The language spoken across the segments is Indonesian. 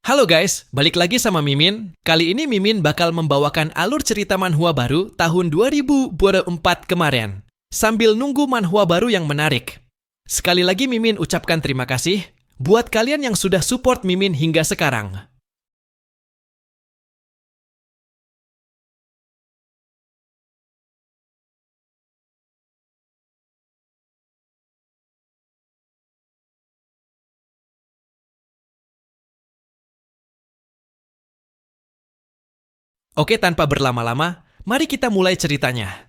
Halo guys, balik lagi sama Mimin. Kali ini Mimin bakal membawakan alur cerita manhwa baru tahun 2024 kemarin. Sambil nunggu manhwa baru yang menarik. Sekali lagi Mimin ucapkan terima kasih buat kalian yang sudah support Mimin hingga sekarang. Oke, tanpa berlama-lama, mari kita mulai ceritanya.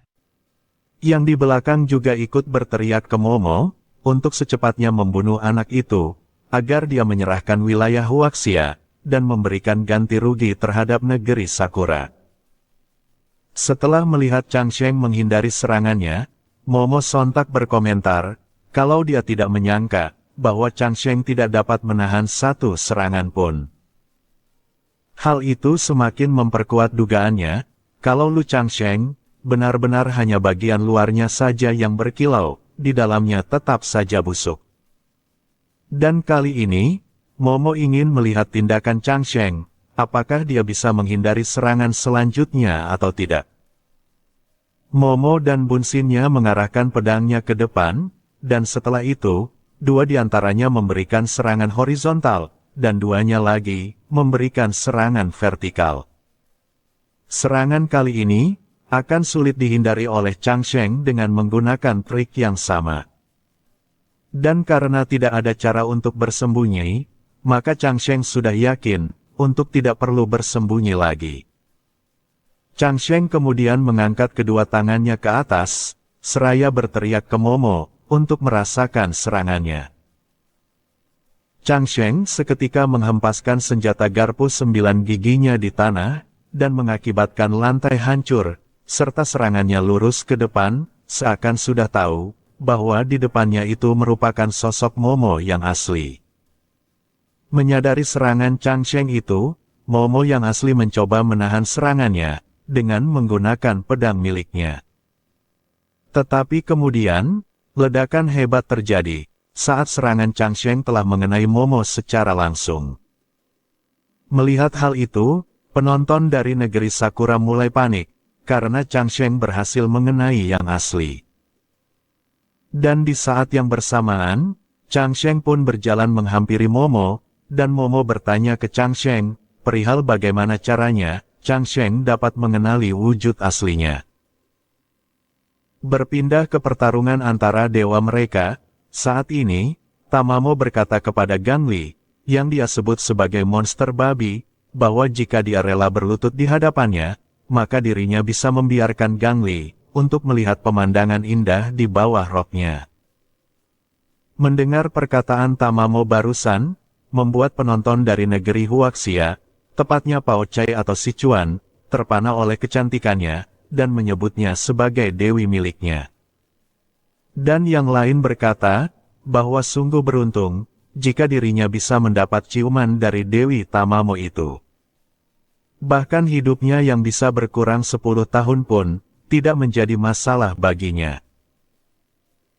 Yang di belakang juga ikut berteriak ke Momo, untuk secepatnya membunuh anak itu, agar dia menyerahkan wilayah Huaxia, dan memberikan ganti rugi terhadap negeri Sakura. Setelah melihat Changsheng menghindari serangannya, Momo sontak berkomentar, kalau dia tidak menyangka, bahwa Changsheng tidak dapat menahan satu serangan pun. Hal itu semakin memperkuat dugaannya, kalau Lu Changsheng benar-benar hanya bagian luarnya saja yang berkilau, di dalamnya tetap saja busuk. Dan kali ini, Momo ingin melihat tindakan Changsheng, apakah dia bisa menghindari serangan selanjutnya atau tidak. Momo dan Bunsinnya mengarahkan pedangnya ke depan, dan setelah itu, dua di antaranya memberikan serangan horizontal, dan duanya lagi memberikan serangan vertikal. Serangan kali ini akan sulit dihindari oleh Changsheng dengan menggunakan trik yang sama. Dan karena tidak ada cara untuk bersembunyi, maka Changsheng sudah yakin untuk tidak perlu bersembunyi lagi. Changsheng kemudian mengangkat kedua tangannya ke atas, seraya berteriak ke Momo untuk merasakan serangannya. Changsheng seketika menghempaskan senjata garpu 9 giginya di tanah, dan mengakibatkan lantai hancur, serta serangannya lurus ke depan, seakan sudah tahu, bahwa di depannya itu merupakan sosok Momo yang asli. Menyadari serangan Changsheng itu, Momo yang asli mencoba menahan serangannya, dengan menggunakan pedang miliknya. Tetapi kemudian, ledakan hebat terjadi, saat serangan Changsheng telah mengenai Momo secara langsung. Melihat hal itu, penonton dari negeri Sakura mulai panik, karena Changsheng berhasil mengenai yang asli. Dan di saat yang bersamaan, Changsheng pun berjalan menghampiri Momo, dan Momo bertanya ke Changsheng, perihal bagaimana caranya, Changsheng dapat mengenali wujud aslinya. Berpindah ke pertarungan antara dewa mereka, saat ini, Tamamo berkata kepada Gangli, yang dia sebut sebagai monster babi, bahwa jika dia rela berlutut di hadapannya, maka dirinya bisa membiarkan Gangli untuk melihat pemandangan indah di bawah roknya. Mendengar perkataan Tamamo barusan, membuat penonton dari negeri Huaxia, tepatnya Pao Chai atau Sichuan, terpana oleh kecantikannya, dan menyebutnya sebagai dewi miliknya. Dan yang lain berkata, bahwa sungguh beruntung, jika dirinya bisa mendapat ciuman dari Dewi Tamamo itu. Bahkan hidupnya yang bisa berkurang 10 tahun pun, tidak menjadi masalah baginya.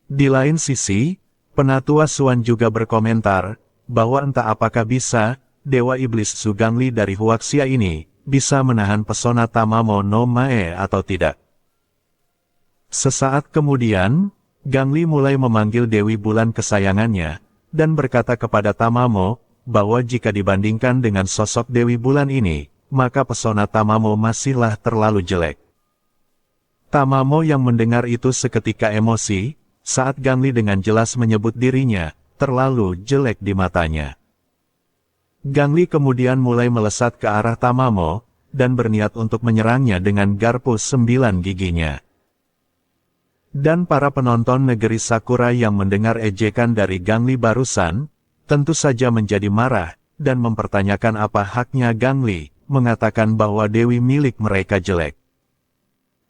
Di lain sisi, Penatua Suan juga berkomentar, bahwa entah apakah bisa, Dewa Iblis Sugangli dari Huaxia ini, bisa menahan pesona Tamamo no Mae atau tidak. Sesaat kemudian, Gangli mulai memanggil Dewi Bulan kesayangannya, dan berkata kepada Tamamo, bahwa jika dibandingkan dengan sosok Dewi Bulan ini, maka pesona Tamamo masihlah terlalu jelek. Tamamo yang mendengar itu seketika emosi, saat Gangli dengan jelas menyebut dirinya, terlalu jelek di matanya. Gangli kemudian mulai melesat ke arah Tamamo, dan berniat untuk menyerangnya dengan garpu 9 giginya. Dan para penonton negeri Sakura yang mendengar ejekan dari Gangli barusan, tentu saja menjadi marah, dan mempertanyakan apa haknya Gangli, mengatakan bahwa dewi milik mereka jelek.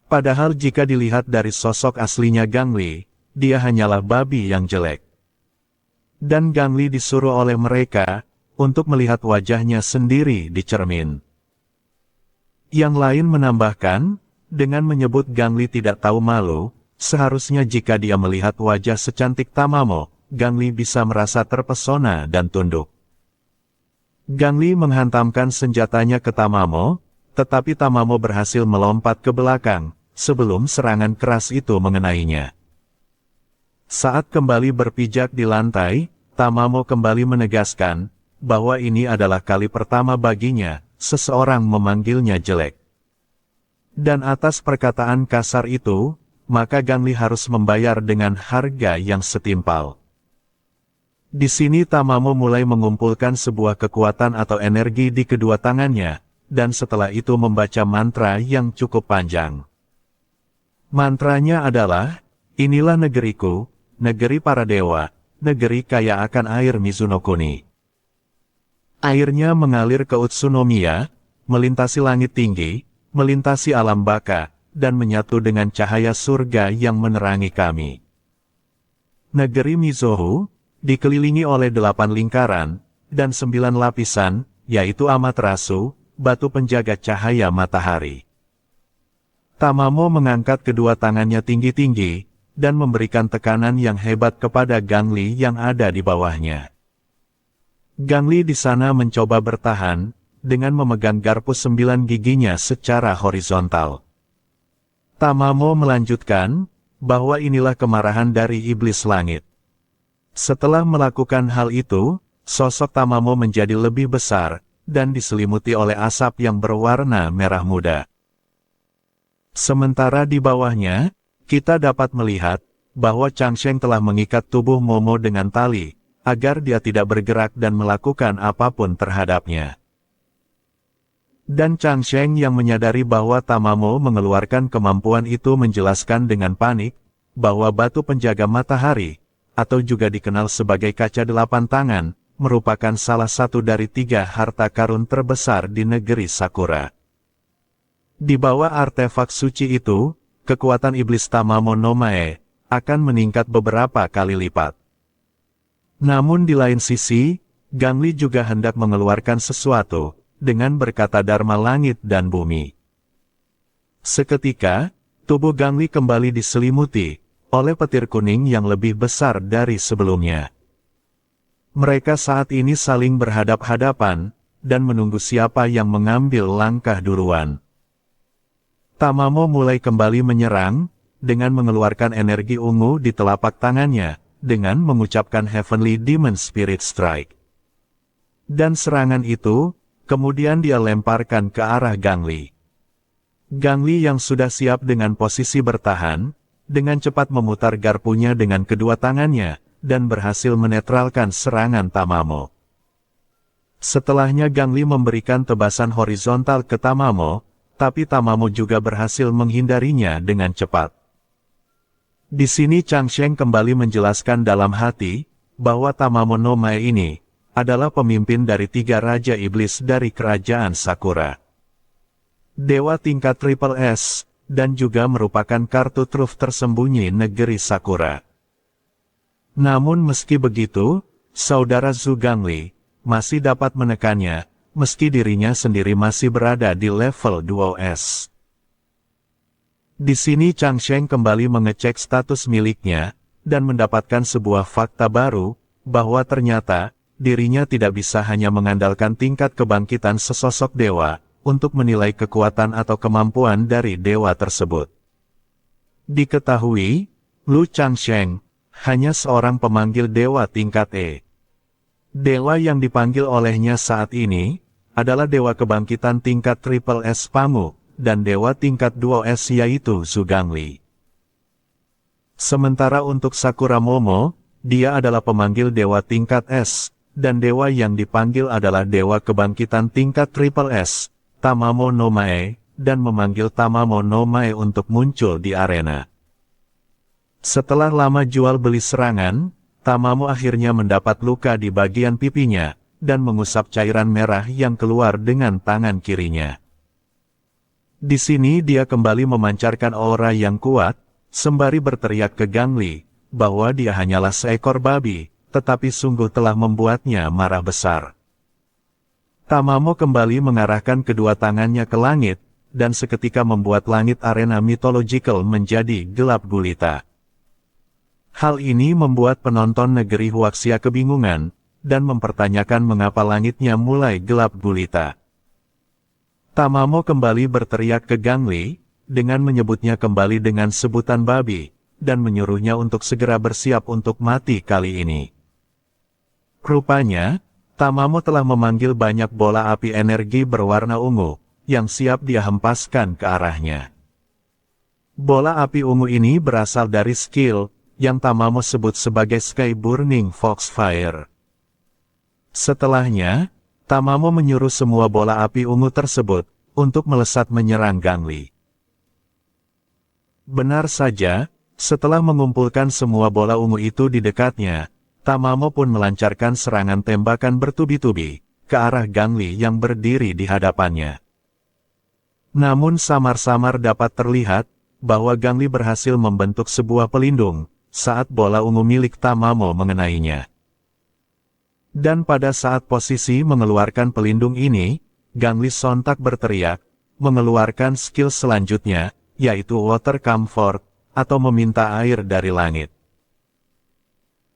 Padahal jika dilihat dari sosok aslinya Gangli, dia hanyalah babi yang jelek. Dan Gangli disuruh oleh mereka, untuk melihat wajahnya sendiri di cermin. Yang lain menambahkan, dengan menyebut Gangli tidak tahu malu, seharusnya jika dia melihat wajah secantik Tamamo, Gangli bisa merasa terpesona dan tunduk. Gangli menghantamkan senjatanya ke Tamamo, tetapi Tamamo berhasil melompat ke belakang, sebelum serangan keras itu mengenainya. Saat kembali berpijak di lantai, Tamamo kembali menegaskan, bahwa ini adalah kali pertama baginya, seseorang memanggilnya jelek. Dan atas perkataan kasar itu, maka Gangli harus membayar dengan harga yang setimpal. Di sini Tamamo mulai mengumpulkan sebuah kekuatan atau energi di kedua tangannya, dan setelah itu membaca mantra yang cukup panjang. Mantranya adalah, inilah negeriku, negeri para dewa, negeri kaya akan air Mizuno Kuni. Airnya mengalir ke Utsunomiya, melintasi langit tinggi, melintasi alam baka, dan menyatu dengan cahaya surga yang menerangi kami. Negeri Mizohu, dikelilingi oleh 8 lingkaran, dan 9 lapisan, yaitu Amaterasu, batu penjaga cahaya matahari. Tamamo mengangkat kedua tangannya tinggi-tinggi, dan memberikan tekanan yang hebat kepada Gangli yang ada di bawahnya. Gangli di sana mencoba bertahan, dengan memegang garpu 9 giginya secara horizontal. Tamamo melanjutkan, bahwa inilah kemarahan dari iblis langit. Setelah melakukan hal itu, sosok Tamamo menjadi lebih besar, dan diselimuti oleh asap yang berwarna merah muda. Sementara di bawahnya, kita dapat melihat, bahwa Changsheng telah mengikat tubuh Momo dengan tali, agar dia tidak bergerak dan melakukan apapun terhadapnya. Dan Changsheng yang menyadari bahwa Tamamo mengeluarkan kemampuan itu menjelaskan dengan panik, bahwa batu penjaga matahari, atau juga dikenal sebagai kaca 8 tangan, merupakan salah satu dari 3 harta karun terbesar di negeri Sakura. Di bawah artefak suci itu, kekuatan iblis Tamamo no Mae akan meningkat beberapa kali lipat. Namun di lain sisi, Gangli juga hendak mengeluarkan sesuatu, dengan berkata Dharma langit dan bumi. Seketika, tubuh Gangli kembali diselimuti oleh petir kuning yang lebih besar dari sebelumnya. Mereka saat ini saling berhadap-hadapan, dan menunggu siapa yang mengambil langkah duluan. Tamamo mulai kembali menyerang, dengan mengeluarkan energi ungu di telapak tangannya, dengan mengucapkan Heavenly Demon Spirit Strike. Dan serangan itu, kemudian dia lemparkan ke arah Gangli. Gangli yang sudah siap dengan posisi bertahan, dengan cepat memutar garpunya dengan kedua tangannya, dan berhasil menetralkan serangan Tamamo. Setelahnya Gangli memberikan tebasan horizontal ke Tamamo, tapi Tamamo juga berhasil menghindarinya dengan cepat. Di sini Changsheng kembali menjelaskan dalam hati, bahwa Tamamo no Mae ini, adalah pemimpin dari 3 Raja Iblis dari Kerajaan Sakura. Dewa tingkat Triple S, dan juga merupakan kartu truf tersembunyi negeri Sakura. Namun meski begitu, saudara Zhu Gangli, masih dapat menekannya, meski dirinya sendiri masih berada di level 2S. Di sini Changsheng kembali mengecek status miliknya, dan mendapatkan sebuah fakta baru, bahwa ternyata, dirinya tidak bisa hanya mengandalkan tingkat kebangkitan sesosok dewa, untuk menilai kekuatan atau kemampuan dari dewa tersebut. Diketahui, Lu Changsheng, hanya seorang pemanggil dewa tingkat E. Dewa yang dipanggil olehnya saat ini, adalah dewa kebangkitan tingkat Triple S Pamu, dan dewa tingkat 2S yaitu Zhu Gangli. Sementara untuk Sakura Momo, dia adalah pemanggil dewa tingkat S, dan dewa yang dipanggil adalah dewa kebangkitan tingkat Triple S, Tamamo no Mae, dan memanggil Tamamo no Mae untuk muncul di arena. Setelah lama jual beli serangan, Tamamo akhirnya mendapat luka di bagian pipinya, dan mengusap cairan merah yang keluar dengan tangan kirinya. Di sini dia kembali memancarkan aura yang kuat, sembari berteriak ke Gangli, bahwa dia hanyalah seekor babi, tetapi sungguh telah membuatnya marah besar. Tamamo kembali mengarahkan kedua tangannya ke langit, dan seketika membuat langit arena mythological menjadi gelap gulita. Hal ini membuat penonton negeri Huaxia kebingungan, dan mempertanyakan mengapa langitnya mulai gelap gulita. Tamamo kembali berteriak ke Gangli, dengan menyebutnya kembali dengan sebutan babi, dan menyuruhnya untuk segera bersiap untuk mati kali ini. Rupanya, Tamamo telah memanggil banyak bola api energi berwarna ungu, yang siap dia hempaskan ke arahnya. Bola api ungu ini berasal dari skill, yang Tamamo sebut sebagai Sky Burning Foxfire. Setelahnya, Tamamo menyuruh semua bola api ungu tersebut, untuk melesat menyerang Gangli. Benar saja, setelah mengumpulkan semua bola ungu itu di dekatnya, Tamamo pun melancarkan serangan tembakan bertubi-tubi, ke arah Gangli yang berdiri di hadapannya. Namun samar-samar dapat terlihat, bahwa Gangli berhasil membentuk sebuah pelindung, saat bola ungu milik Tamamo mengenainya. Dan pada saat posisi mengeluarkan pelindung ini, Gangli sontak berteriak, mengeluarkan skill selanjutnya, yaitu Water Comfort, atau meminta air dari langit.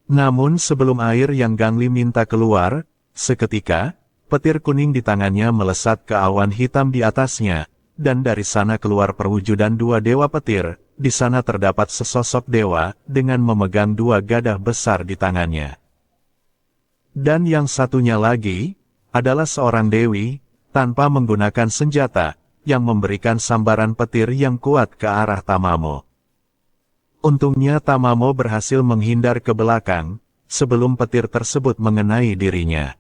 Namun sebelum air yang Gangli minta keluar, seketika, petir kuning di tangannya melesat ke awan hitam di atasnya, dan dari sana keluar perwujudan dua dewa petir. Di sana terdapat sesosok dewa, dengan memegang dua gadah besar di tangannya. Dan yang satunya lagi, adalah seorang dewi, tanpa menggunakan senjata, yang memberikan sambaran petir yang kuat ke arah Tamamo. Untungnya Tamamo berhasil menghindar ke belakang, sebelum petir tersebut mengenai dirinya.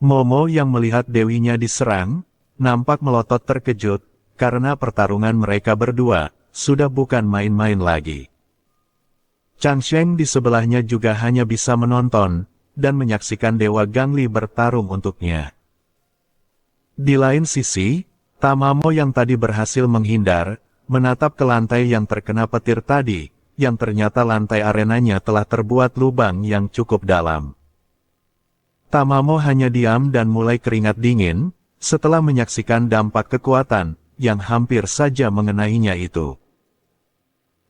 Momo yang melihat dewinya diserang, nampak melotot terkejut, karena pertarungan mereka berdua, sudah bukan main-main lagi. Changsheng di sebelahnya juga hanya bisa menonton, dan menyaksikan Dewa Gangli bertarung untuknya. Di lain sisi, Tamamo yang tadi berhasil menghindar, menatap ke lantai yang terkena petir tadi, yang ternyata lantai arenanya telah terbuat lubang yang cukup dalam. Tamamo hanya diam dan mulai keringat dingin, setelah menyaksikan dampak kekuatan, yang hampir saja mengenainya itu.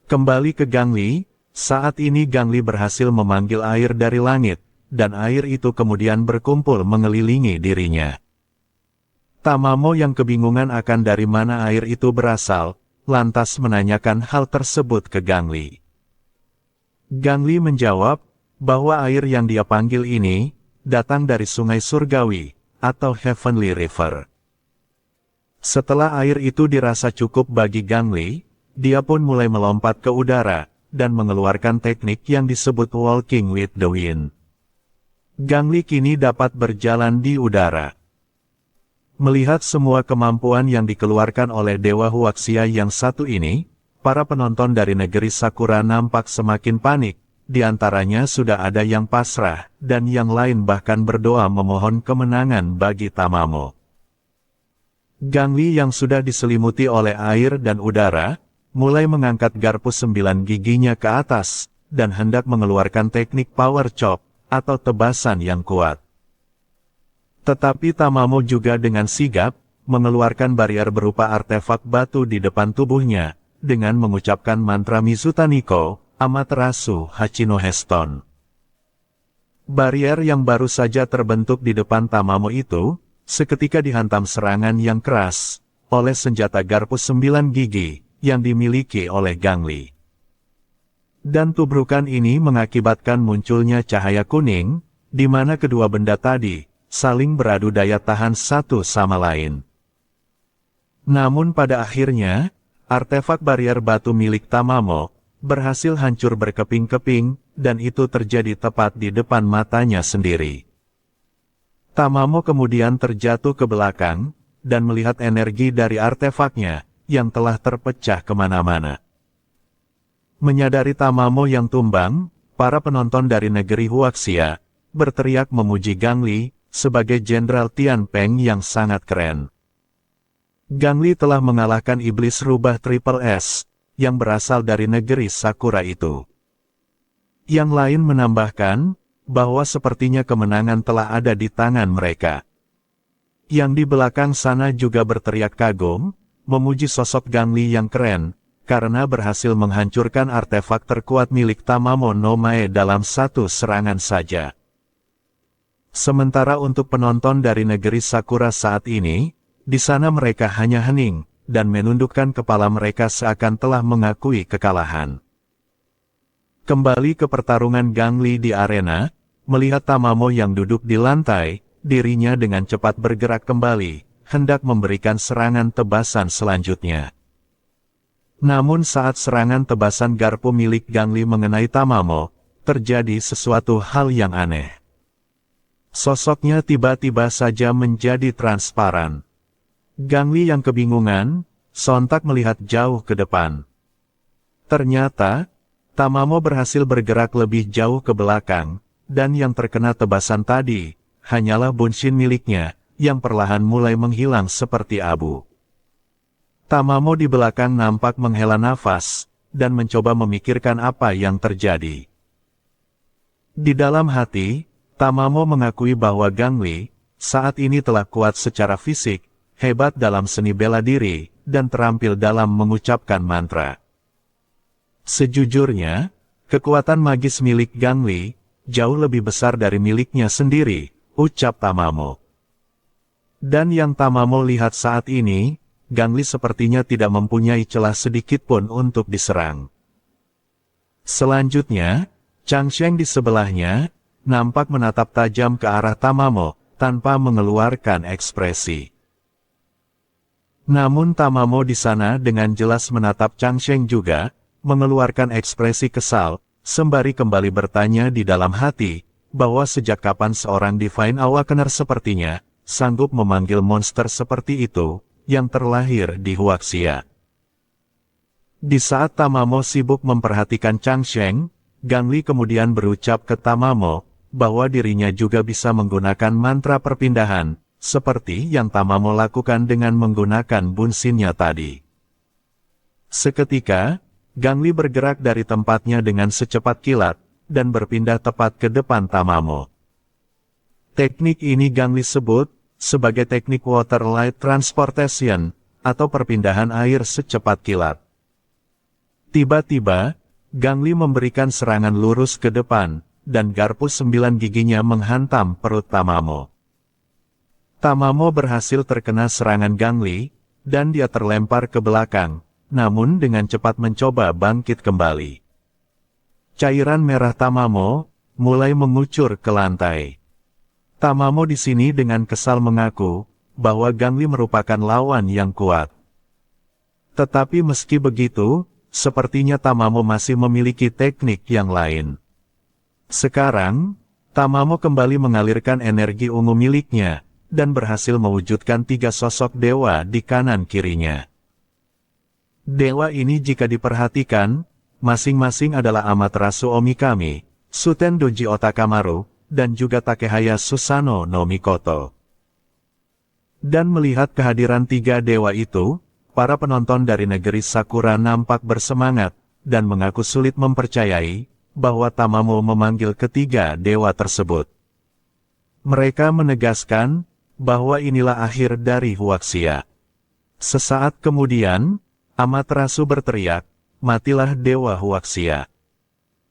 Kembali ke Gangli, saat ini Gangli berhasil memanggil air dari langit, dan air itu kemudian berkumpul mengelilingi dirinya. Tamamo yang kebingungan akan dari mana air itu berasal, lantas menanyakan hal tersebut ke Gangli. Gangli menjawab, bahwa air yang dia panggil ini, datang dari sungai surgawi, atau Heavenly River. Setelah air itu dirasa cukup bagi Gangli, dia pun mulai melompat ke udara, dan mengeluarkan teknik yang disebut Walking with the Wind. Gangli kini dapat berjalan di udara. Melihat semua kemampuan yang dikeluarkan oleh Dewa Huaxia yang satu ini, para penonton dari negeri Sakura nampak semakin panik, di antaranya sudah ada yang pasrah, dan yang lain bahkan berdoa memohon kemenangan bagi Tamamo. Gangli yang sudah diselimuti oleh air dan udara, mulai mengangkat garpu 9 giginya ke atas, dan hendak mengeluarkan teknik power chop, atau tebasan yang kuat. Tetapi Tamamo juga dengan sigap, mengeluarkan barrier berupa artefak batu di depan tubuhnya, dengan mengucapkan mantra Mizutaniko, Amaterasu Hachino Heston. Barrier yang baru saja terbentuk di depan Tamamo itu, seketika dihantam serangan yang keras, oleh senjata garpu 9 gigi, yang dimiliki oleh Gangli. Dan tubrukan ini mengakibatkan munculnya cahaya kuning, di mana kedua benda tadi, saling beradu daya tahan satu sama lain. Namun pada akhirnya, artefak barrier batu milik Tamamo, berhasil hancur berkeping-keping, dan itu terjadi tepat di depan matanya sendiri. Tamamo kemudian terjatuh ke belakang, dan melihat energi dari artefaknya, yang telah terpecah kemana-mana. Menyadari Tamamo yang tumbang, para penonton dari negeri Huaxia, berteriak memuji Gangli, sebagai Jenderal Tian Peng yang sangat keren. Gangli telah mengalahkan iblis rubah Triple S, yang berasal dari negeri Sakura itu. Yang lain menambahkan, bahwa sepertinya kemenangan telah ada di tangan mereka. Yang di belakang sana juga berteriak kagum, memuji sosok Gangli yang keren, karena berhasil menghancurkan artefak terkuat milik Tamamo no Mae dalam satu serangan saja. Sementara untuk penonton dari negeri Sakura saat ini, di sana mereka hanya hening, dan menundukkan kepala mereka seakan telah mengakui kekalahan. Kembali ke pertarungan Gangli di arena, melihat Tamamo yang duduk di lantai, dirinya dengan cepat bergerak kembali, hendak memberikan serangan tebasan selanjutnya. Namun saat serangan tebasan garpu milik Gangli mengenai Tamamo, terjadi sesuatu hal yang aneh. Sosoknya tiba-tiba saja menjadi transparan. Gangli yang kebingungan, sontak melihat jauh ke depan. Ternyata, Tamamo berhasil bergerak lebih jauh ke belakang, dan yang terkena tebasan tadi, hanyalah bunshin miliknya, yang perlahan mulai menghilang seperti abu. Tamamo di belakang nampak menghela nafas, dan mencoba memikirkan apa yang terjadi. Di dalam hati, Tamamo mengakui bahwa Gangli, saat ini telah kuat secara fisik, hebat dalam seni bela diri, dan terampil dalam mengucapkan mantra. Sejujurnya, kekuatan magis milik Gangli, jauh lebih besar dari miliknya sendiri, ucap Tamamo. Dan yang Tamamo lihat saat ini, Gangli sepertinya tidak mempunyai celah sedikitpun untuk diserang. Selanjutnya, Changsheng di sebelahnya, nampak menatap tajam ke arah Tamamo, tanpa mengeluarkan ekspresi. Namun Tamamo di sana dengan jelas menatap Changsheng juga, mengeluarkan ekspresi kesal, sembari kembali bertanya di dalam hati, bahwa sejak kapan seorang Divine Awakener sepertinya, sanggup memanggil monster seperti itu, yang terlahir di Huaxia. Di saat Tamamo sibuk memperhatikan Changsheng, Gangli kemudian berucap ke Tamamo, bahwa dirinya juga bisa menggunakan mantra perpindahan, seperti yang Tamamo lakukan dengan menggunakan bunsinnya tadi. Seketika, Gangli bergerak dari tempatnya dengan secepat kilat, dan berpindah tepat ke depan Tamamo. Teknik ini Gangli sebut sebagai teknik Water Light Transportation, atau perpindahan air secepat kilat. Tiba-tiba, Gangli memberikan serangan lurus ke depan, dan garpu 9 giginya menghantam perut Tamamo. Tamamo berhasil terkena serangan Gangli, dan dia terlempar ke belakang, namun dengan cepat mencoba bangkit kembali. Cairan merah Tamamo mulai mengucur ke lantai. Tamamo di sini dengan kesal mengaku bahwa Gangli merupakan lawan yang kuat. Tetapi meski begitu, sepertinya Tamamo masih memiliki teknik yang lain. Sekarang, Tamamo kembali mengalirkan energi ungu miliknya, dan berhasil mewujudkan 3 sosok dewa di kanan kirinya. Dewa ini jika diperhatikan, masing-masing adalah Amaterasu Omikami, Suten Doji Otakamaru, dan juga Takehaya Susanoo no Mikoto. Dan melihat kehadiran 3 dewa itu, para penonton dari negeri Sakura nampak bersemangat, dan mengaku sulit mempercayai, bahwa Tamamo memanggil ketiga dewa tersebut. Mereka menegaskan, bahwa inilah akhir dari Huaxia. Sesaat kemudian, Amaterasu berteriak, matilah dewa Huaxia.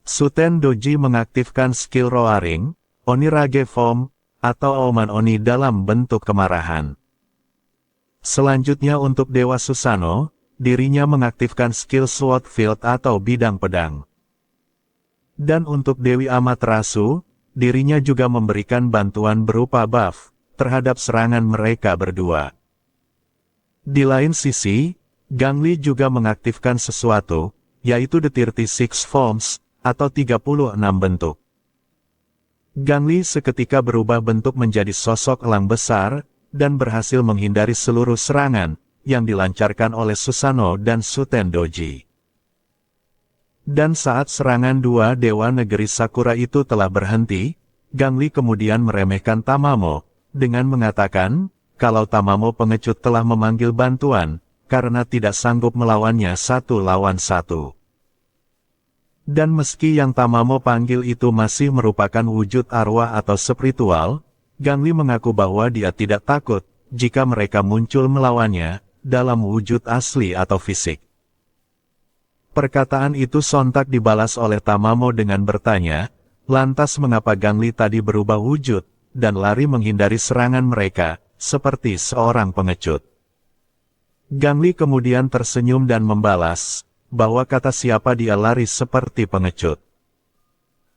Suten Doji mengaktifkan skill Roaring, Onirage Form, atau Auman Oni dalam bentuk kemarahan. Selanjutnya untuk Dewa Susanoo, dirinya mengaktifkan skill Sword Field atau bidang pedang. Dan untuk Dewi Amaterasu, dirinya juga memberikan bantuan berupa buff terhadap serangan mereka berdua. Di lain sisi, Gangli juga mengaktifkan sesuatu, yaitu The 36 Forms, atau 36 bentuk. Gangli seketika berubah bentuk menjadi sosok elang besar, dan berhasil menghindari seluruh serangan, yang dilancarkan oleh Susanoo dan Suten Doji. Dan saat serangan 2 dewa negeri Sakura itu telah berhenti, Gangli kemudian meremehkan Tamamo, dengan mengatakan, kalau Tamamo pengecut telah memanggil bantuan, karena tidak sanggup melawannya 1 lawan 1. Dan meski yang Tamamo panggil itu masih merupakan wujud arwah atau spiritual, Gangli mengaku bahwa dia tidak takut, jika mereka muncul melawannya, dalam wujud asli atau fisik. Perkataan itu sontak dibalas oleh Tamamo dengan bertanya, lantas mengapa Gangli tadi berubah wujud, dan lari menghindari serangan mereka, seperti seorang pengecut. Gang Li kemudian tersenyum dan membalas, bahwa kata siapa dia lari seperti pengecut.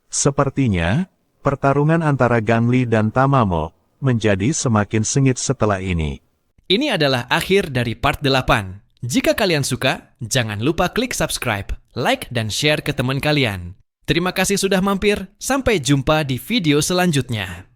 Sepertinya, pertarungan antara Gang Li dan Tamamo menjadi semakin sengit setelah ini. Ini adalah akhir dari part 8. Jika kalian suka, jangan lupa klik subscribe, like, dan share ke teman kalian. Terima kasih sudah mampir, sampai jumpa di video selanjutnya.